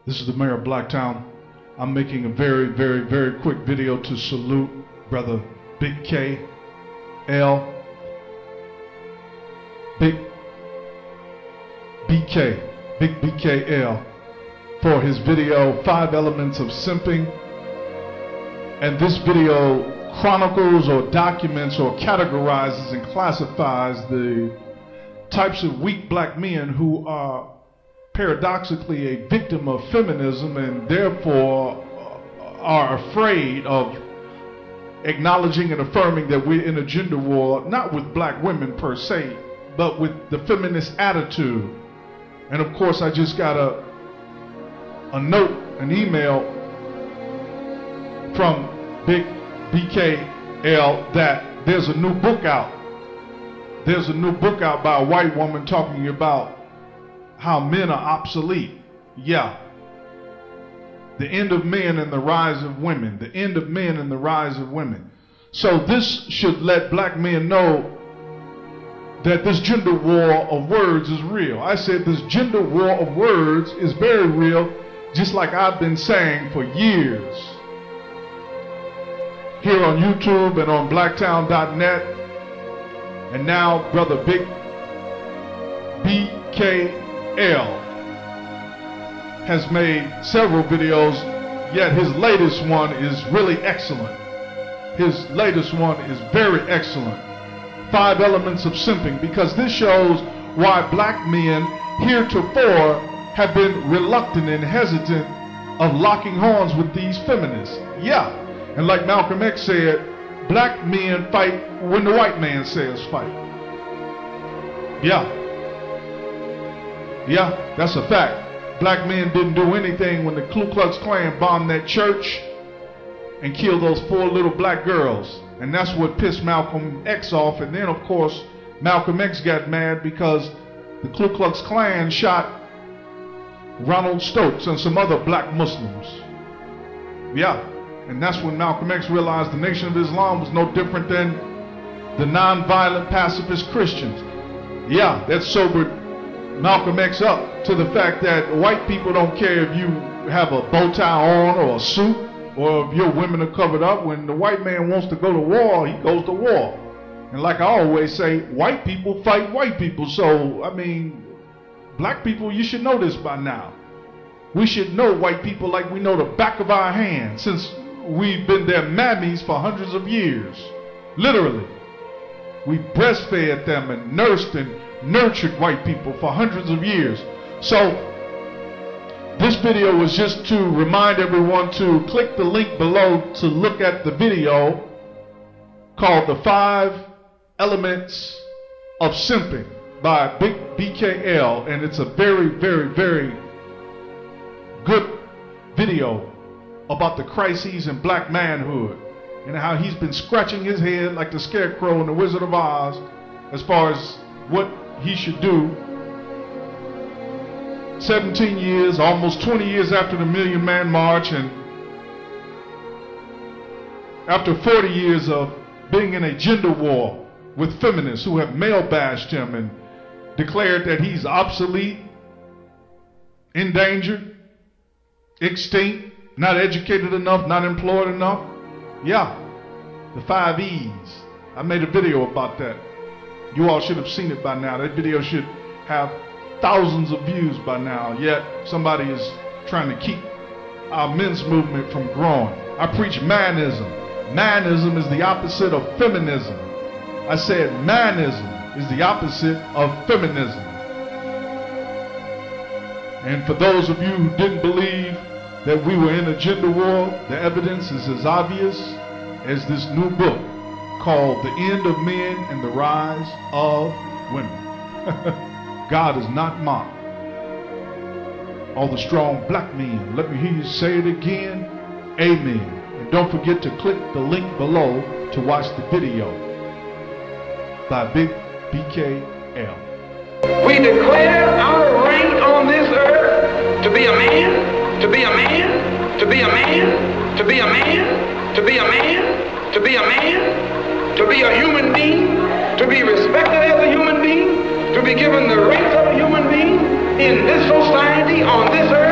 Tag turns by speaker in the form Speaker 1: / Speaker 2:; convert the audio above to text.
Speaker 1: This is the mayor of Blacktown. I'm making a very, very, very quick video to salute Brother BIGBKL. BIGBKL for his video, 5 Elements of Simping. And this video chronicles or documents or categorizes and classifies the types of weak black men who are paradoxically a victim of feminism and therefore are afraid of acknowledging and affirming that we're in a gender war, not with black women per se, but with the feminist attitude. And of course, I just got a note, an email from BIGBKL that there's a new book out. There's a new book out by a white woman talking about how men are obsolete. Yeah. The end of men and the rise of women. The end of men and the rise of women. So this should let black men know that this gender war of words is real. I said this gender war of words is very real, just like I've been saying for years. Here on YouTube and on blacktown.net. And now Brother BIGBKL has made several videos, yet his latest one is really excellent. His latest one is very excellent. 5 Elements of Simping, because this shows why black men heretofore have been reluctant and hesitant of locking horns with these feminists. Yeah, and like Malcolm X said, black men fight when the white man says fight. Yeah, that's a fact. Black men didn't do anything when the Ku Klux Klan bombed that church and killed those 4 little black girls. And that's what pissed Malcolm X off. And then, of course, Malcolm X got mad because the Ku Klux Klan shot Ronald Stokes and some other black Muslims. Yeah. And that's when Malcolm X realized the Nation of Islam was no different than the non-violent pacifist Christians. Yeah, that sobered Malcolm X up to the fact that white people don't care if you have a bow tie on or a suit or if your women are covered up. When the white man wants to go to war, he goes to war. And like I always say, white people fight white people. So, I mean, black people, you should know this by now. We should know white people like we know the back of our hand, since we've been their mammies for hundreds of years. Literally. We breastfed them and nursed and nurtured white people for hundreds of years. So this video was just to remind everyone to click the link below to look at the video called The 5 Elements of Simping by BIGBKL, and it's a very, very, very good video about the crises in black manhood and how he's been scratching his head like the Scarecrow in the Wizard of Oz as far as what he should do. 17 years, almost 20 years after the Million Man March, and after 40 years of being in a gender war with feminists who have male bashed him and declared that he's obsolete, endangered, extinct, not educated enough, not employed enough. Yeah, the 5 E's. I made a video about that. You all should have seen it by now. That video should have thousands of views by now, yet somebody is trying to keep our men's movement from growing. I preach manism. Manism is the opposite of feminism. I said manism is the opposite of feminism. And for those of you who didn't believe that we were in a gender war, the evidence is as obvious as this new book called The End of Men and the Rise of Women. God is not mocked. All the strong black men, let me hear you say it again, amen. And don't forget to click the link below to watch the video by BIGBKL.
Speaker 2: We declare our right on this earth to be a man, to be a man, to be a man, to be a man, to be a man, to be a man, to be a human being, to be respected as a human being, to be given the rights of a human being in this society, on this earth.